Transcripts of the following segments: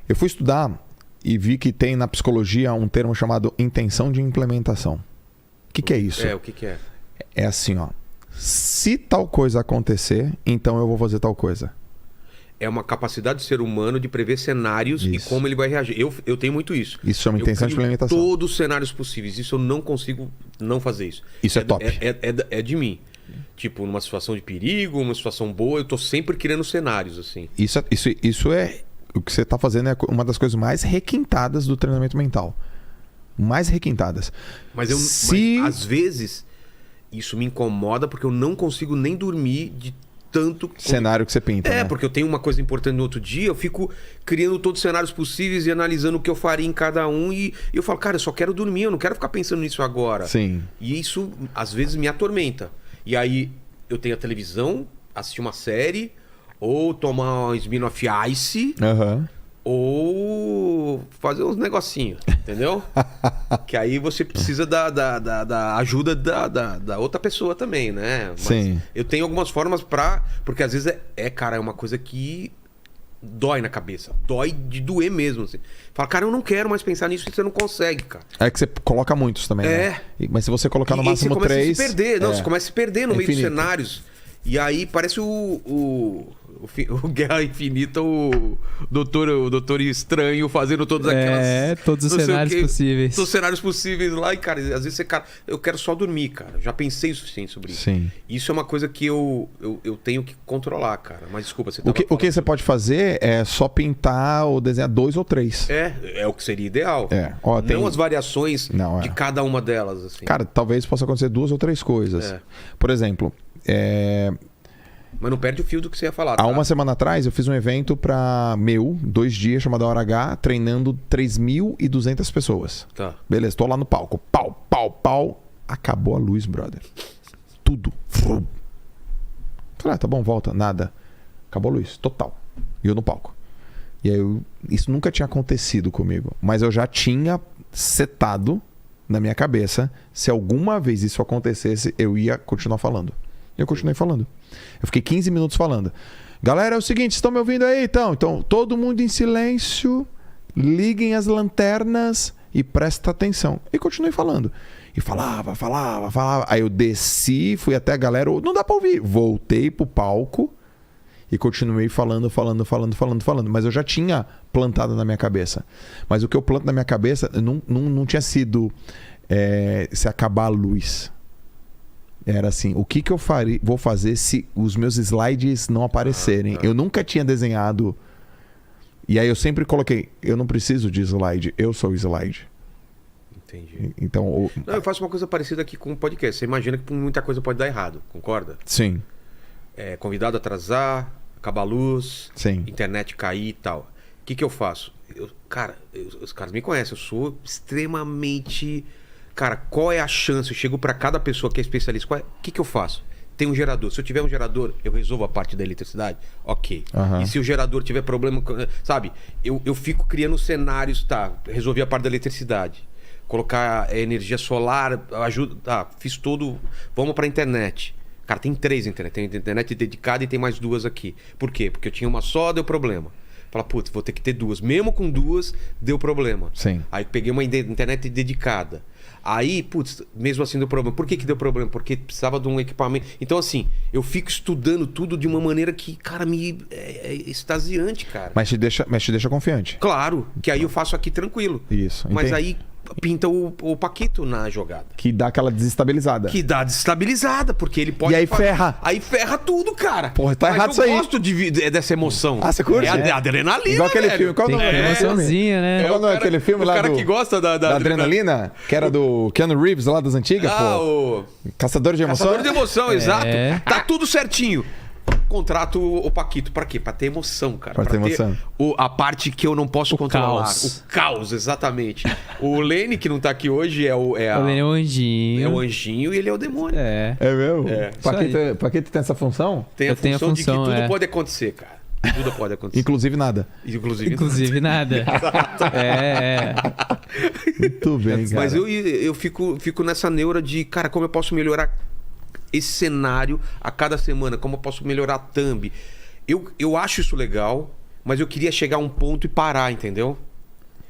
Eu fui estudar e vi que tem na psicologia um termo chamado intenção de implementação. O que é isso? O que é? É assim, ó. Se tal coisa acontecer, então eu vou fazer tal coisa. É uma capacidade do ser humano de prever cenários e como ele vai reagir. Eu tenho muito isso. Isso chama intenção de implementação. Todos os cenários possíveis. Isso eu não consigo não fazer isso. Isso é top. É de mim. Tipo, numa situação de perigo, uma situação boa, eu tô sempre criando cenários, assim. Isso é... O que você está fazendo é uma das coisas mais requintadas do treinamento mental. Mais requintadas. Mas às vezes, isso me incomoda porque eu não consigo nem dormir de tanto... cenário que você pinta. Né? Porque eu tenho uma coisa importante no outro dia, eu fico criando todos os cenários possíveis e analisando o que eu faria em cada um e eu falo, cara, eu só quero dormir, eu não quero ficar pensando nisso agora. Sim. E isso, às vezes, me atormenta. E aí, eu tenho a televisão, assistir uma série, ou tomar um Smirnoff Ice, ou fazer uns negocinhos, entendeu? Que aí você precisa da ajuda da outra pessoa também, né? Mas sim. Eu tenho algumas formas porque às vezes cara, é uma coisa que dói na cabeça. Dói de doer mesmo, assim. Fala, cara, eu não quero mais pensar nisso e você não consegue, cara. É que você coloca muitos também, né? Mas se você colocar no máximo 3... você começa a se perder. Não, você começa a se perder no meio dos cenários. E aí parece o Guerra Infinita, o doutor Estranho fazendo todas aquelas... todos os cenários possíveis. Todos os cenários possíveis lá. E, cara, às vezes eu quero só dormir, cara. Já pensei o suficiente sobre isso. Sim. Isso é uma coisa que eu tenho que controlar, cara. Mas desculpa, você o que você pode fazer é só pintar ou desenhar 2 ou 3. É o que seria ideal. Não as variações de cada uma delas, assim. Cara, talvez possa acontecer 2 ou 3 coisas. Por exemplo... Mas não perde o fio do que você ia falar. Tá? Há uma semana atrás eu fiz um evento para 2 dias, chamado Hora H, treinando 3.200 pessoas. Tá. Beleza, tô lá no palco. Pau, pau, pau. Acabou a luz, brother. Tudo. Falei, tá bom, volta. Nada. Acabou a luz, total. E eu no palco. E aí isso nunca tinha acontecido comigo. Mas eu já tinha setado na minha cabeça, se alguma vez isso acontecesse, eu ia continuar falando. Eu continuei falando. Eu fiquei 15 minutos falando. Galera, é o seguinte, estão me ouvindo aí? Então, todo mundo em silêncio, liguem as lanternas e presta atenção. E continuei falando. E falava. Aí eu desci, fui até a galera, não dá pra ouvir. Voltei pro palco e continuei falando. Mas eu já tinha plantado na minha cabeça. Mas o que eu planto na minha cabeça não tinha sido se acabar a luz. Era assim, o que eu vou fazer se os meus slides não aparecerem? Eu nunca tinha desenhado. E aí eu sempre coloquei, eu não preciso de slide, eu sou o slide. Entendi. Então, eu faço uma coisa parecida aqui com o podcast. Você imagina que muita coisa pode dar errado, concorda? Sim. Convidado atrasar, acabar a luz, sim, internet cair e tal. O que eu faço? Os caras me conhecem, eu sou extremamente... Cara, qual é a chance? Eu chego para cada pessoa que é especialista. O que eu faço? Tem um gerador. Se eu tiver um gerador, eu resolvo a parte da eletricidade? Ok. E se o gerador tiver problema... Sabe? Eu fico criando cenários. Resolvi a parte da eletricidade. Colocar energia solar, ajuda... Fiz todo... Vamos para a internet. Cara, tem 3 internet. Tem internet dedicada e tem mais 2 aqui. Por quê? Porque eu tinha uma só, deu problema. Fala, putz, vou ter que ter 2. Mesmo com 2, deu problema. Sim. Aí peguei uma internet dedicada. Aí, putz, mesmo assim deu problema. Por que deu problema? Porque precisava de um equipamento. Então, assim, eu fico estudando tudo de uma maneira que, cara, é extasiante, cara. Mas te deixa confiante. Claro, que aí eu faço aqui tranquilo. Isso. Mas aí pinta o Paquito na jogada. Que dá aquela desestabilizada. Porque ele pode... E aí ferra. Aí ferra tudo, cara. Porra, tá errado isso aí. Eu gosto dessa emoção. Você curte? É adrenalina, igual aquele velho. filme. Qual Tem é emoçãozinha, né? Qual é aquele filme lá o cara que gosta da adrenalina? Que era do Keanu Reeves, lá das antigas, o Caçador de Emoção. Caçador de Emoção, exato. Tá tudo certinho. Contrato o Paquito. Pra quê? Pra ter emoção, cara. Pra ter emoção. A parte que eu não posso controlar. Caos. O caos, exatamente. O Lene, que não tá aqui hoje, O Lene é o anjinho. É o anjinho e ele é o demônio. É mesmo? Paquito tem essa função? Tem a função de que tudo pode acontecer, cara. Tudo pode acontecer. Inclusive nada. Inclusive nada. Muito bem, cara. Mas eu fico nessa neura de, cara, como eu posso melhorar esse cenário a cada semana? Como eu posso melhorar a thumb? Eu acho isso legal, mas eu queria chegar a um ponto e parar, entendeu?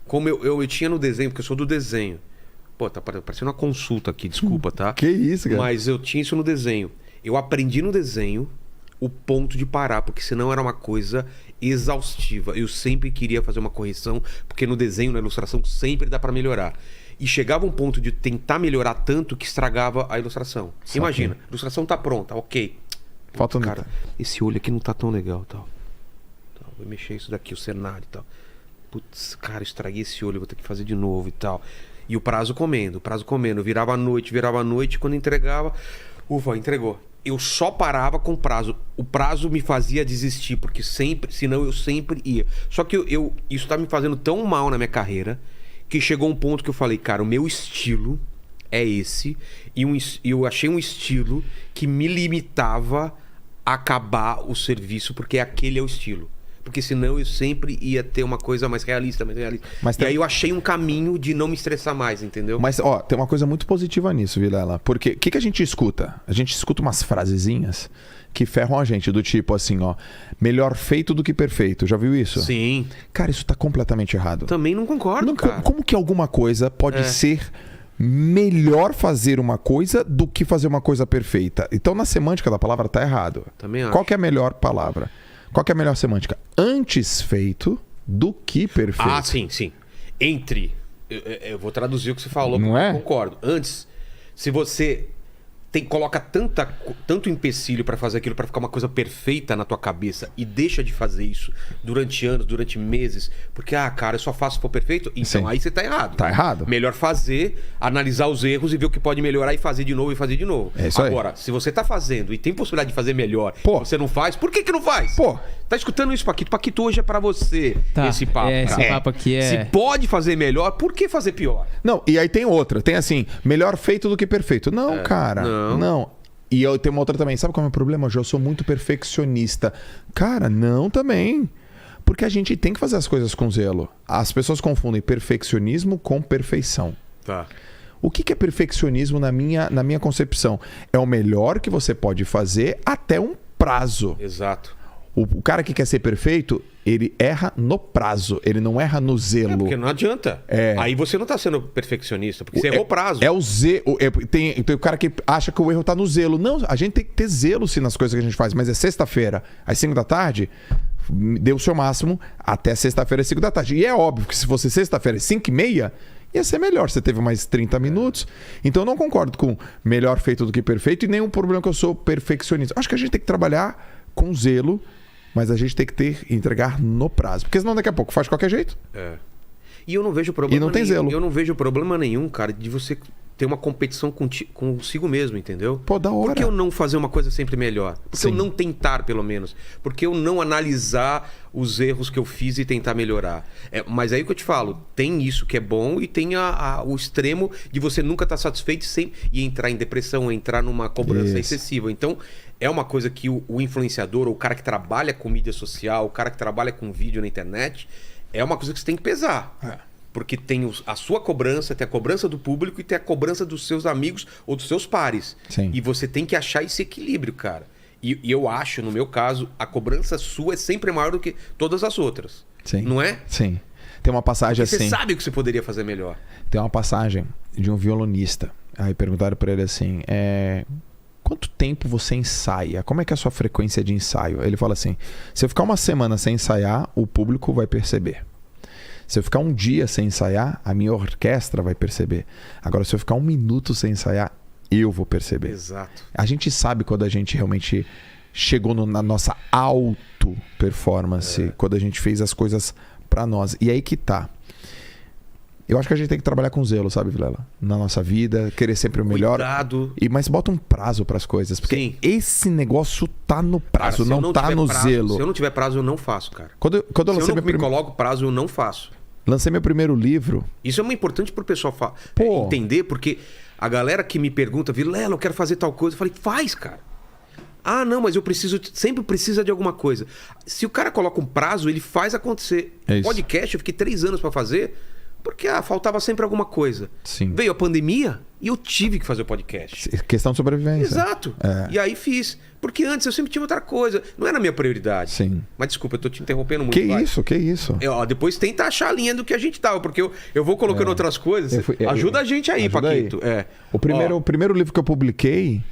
Como eu tinha no desenho, porque eu sou do desenho. Pô, tá parecendo uma consulta aqui, desculpa, tá? Que isso, cara? Mas eu tinha isso no desenho. Eu aprendi no desenho o ponto de parar, porque senão era uma coisa exaustiva. Eu sempre queria fazer uma correção, porque no desenho, na ilustração, sempre dá pra melhorar. E chegava um ponto de tentar melhorar tanto que estragava a ilustração. Saquei. Imagina, a ilustração tá pronta, ok. Falta um Cara, esse olho aqui não tá tão legal, tal. Vou mexer isso daqui, o cenário e tal. Putz, cara, estraguei esse olho, vou ter que fazer de novo e tal. E o prazo comendo. Virava a noite, quando entregava, ufa, entregou. Eu só parava com o prazo. O prazo me fazia desistir, porque senão eu sempre ia. Só que isso tá me fazendo tão mal na minha carreira, que chegou um ponto que eu falei, cara, o meu estilo é esse. E eu achei um estilo que me limitava a acabar o serviço, porque aquele é o estilo. Porque senão eu sempre ia ter uma coisa mais realista, E aí eu achei um caminho de não me estressar mais, entendeu? Mas, ó, tem uma coisa muito positiva nisso, Vilela. Porque o que a gente escuta? A gente escuta umas frasezinhas que ferram a gente, do tipo assim, ó, melhor feito do que perfeito. Já viu isso? Sim. Cara, isso tá completamente errado. Também não concordo, cara. Como que alguma coisa pode ser melhor fazer uma coisa do que fazer uma coisa perfeita? Então, na semântica da palavra tá errado. Também acho. Qual que é a melhor palavra? Qual que é a melhor semântica? Antes feito do que perfeito. Ah, sim. Entre. Eu vou traduzir o que você falou, não porque é? eu concordo. Antes, se você coloca tanto empecilho pra fazer aquilo, pra ficar uma coisa perfeita na tua cabeça e deixa de fazer isso durante anos, durante meses, porque, cara, eu só faço se for perfeito, então Sim. aí você tá errado. Tá errado. Melhor fazer, analisar os erros e ver o que pode melhorar e fazer de novo. É isso aí. Agora, se você tá fazendo e tem possibilidade de fazer melhor, Pô. você não faz, por que não faz? Pô. Tá escutando isso, Paquito? Paquito, hoje é pra você esse papo. Esse papo aqui é... Se pode fazer melhor, por que fazer pior? Não, e aí tem outra. Tem assim, melhor feito do que perfeito. Não, cara. Não. E eu tenho uma outra também. Sabe qual é o meu problema? Eu sou muito perfeccionista. Cara, não também. Porque a gente tem que fazer as coisas com zelo. As pessoas confundem perfeccionismo com perfeição. Tá. O que é perfeccionismo na minha concepção? É o melhor que você pode fazer até um prazo. Exato. O cara que quer ser perfeito, ele erra no prazo, ele não erra no zelo. Porque não adianta. Aí você não tá sendo perfeccionista, porque você errou o prazo. É o zelo. Tem o cara que acha que o erro tá no zelo. Não, a gente tem que ter zelo sim nas coisas que a gente faz. Mas é sexta-feira, às 5 da tarde, dê o seu máximo até sexta-feira, às 5 da tarde. E é óbvio que se fosse sexta-feira, às 5h30, ia ser melhor. Você teve mais 30 minutos. Então eu não concordo com melhor feito do que perfeito e nenhum problema que eu sou perfeccionista. Acho que a gente tem que trabalhar com zelo, mas a gente tem que entregar no prazo. Porque senão daqui a pouco faz de qualquer jeito. E eu não vejo problema E não tem zelo. Eu não vejo problema nenhum, cara, de você ter uma competição consigo mesmo, entendeu? Pô, da hora. Por que eu não fazer uma coisa sempre melhor? Por que eu não tentar, pelo menos? Por que eu não analisar os erros que eu fiz e tentar melhorar? Mas aí que eu te falo, tem isso que é bom e tem o extremo de você nunca estar satisfeito e entrar em depressão, entrar numa cobrança excessiva. Então, é uma coisa que o influenciador, ou o cara que trabalha com mídia social, o cara que trabalha com vídeo na internet, é uma coisa que você tem que pesar. Porque tem a sua cobrança, tem a cobrança do público e tem a cobrança dos seus amigos ou dos seus pares. Sim. E você tem que achar esse equilíbrio, cara. E eu acho, no meu caso, a cobrança sua é sempre maior do que todas as outras. Sim. Não é? Sim. Tem uma passagem Porque assim. você sabe o que você poderia fazer melhor. Tem uma passagem de um violonista. Aí perguntaram pra ele assim: quanto tempo você ensaia? Como é que é a sua frequência de ensaio? Ele fala assim: se eu ficar uma semana sem ensaiar, o público vai perceber. Se eu ficar um dia sem ensaiar, a minha orquestra vai perceber. Agora, se eu ficar 1 minuto sem ensaiar, eu vou perceber. Exato. A gente sabe quando a gente realmente chegou na nossa auto-performance, quando a gente fez as coisas pra nós. E aí que tá. Eu acho que a gente tem que trabalhar com zelo, sabe, Vilela? Na nossa vida, querer sempre o melhor. Cuidado. Mas bota um prazo pras coisas. Porque Sim. esse negócio tá no prazo, Cara, não tá no zelo. Se eu não tiver prazo, eu não faço, cara. Quando eu Se lancei eu não me coloco prazo, eu não faço. Lancei meu primeiro livro. Isso é muito importante pro pessoal Pô. entender, porque a galera que me pergunta, Vilela, eu quero fazer tal coisa, eu falei, faz, cara. Ah, não, mas eu sempre precisa de alguma coisa. Se o cara coloca um prazo, ele faz acontecer. É isso. Podcast, eu fiquei 3 anos pra fazer, porque faltava sempre alguma coisa. Sim. Veio a pandemia, E eu tive que fazer o podcast. Questão de sobrevivência. Exato. É. E aí fiz. Porque antes eu sempre tinha outra coisa. Não era a minha prioridade. Sim. Mas desculpa, eu tô te interrompendo muito. Que vai. isso, que isso. Depois tenta achar a linha do que a gente tava. Porque eu vou colocando outras coisas. Ajuda a gente aí, ajuda Paquito. aí. É. O primeiro livro que eu publiquei,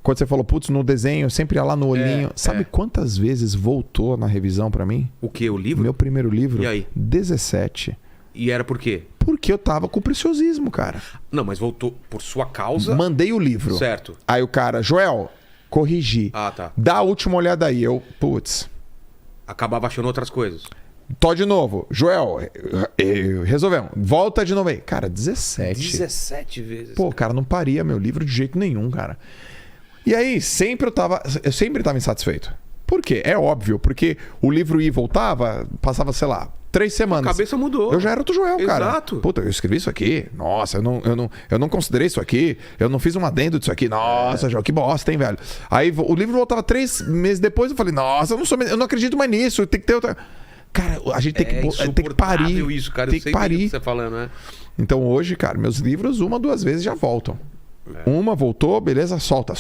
quando você falou, putz, no desenho, eu sempre ia lá no olhinho. Sabe quantas vezes voltou na revisão pra mim? O que? O livro? Meu primeiro livro? E aí? 17. E era por quê? Porque eu tava com preciosismo, cara. Não, mas voltou por sua causa. Mandei o livro. Certo. Aí o cara, Joel, corrigi. Ah, tá. Dá a última olhada aí. Eu, putz. Acabava achando outras coisas. Tô de novo. Joel, resolvemos. Volta de novo aí. Cara, 17. 17 vezes. Pô, cara, não paria meu livro de jeito nenhum, cara. E aí, eu sempre tava insatisfeito. Por quê? É óbvio, porque o livro ia e voltava, passava, sei lá, 3 semanas. A cabeça mudou. Eu já era outro Joel, cara. Exato. Puta, eu escrevi isso aqui. Nossa, eu não considerei isso aqui. Eu não fiz um adendo disso aqui. Nossa, Joel, que bosta, hein, velho? Aí o livro voltava 3 meses depois, eu falei, nossa, eu não acredito mais nisso. Tem que ter outra... Cara, a gente tem que parir. Isso, cara. Tem Eu sei que parir. o que você tá falando, né? Então hoje, cara, meus livros 1, 2 vezes já voltam. Uma voltou, beleza, solta.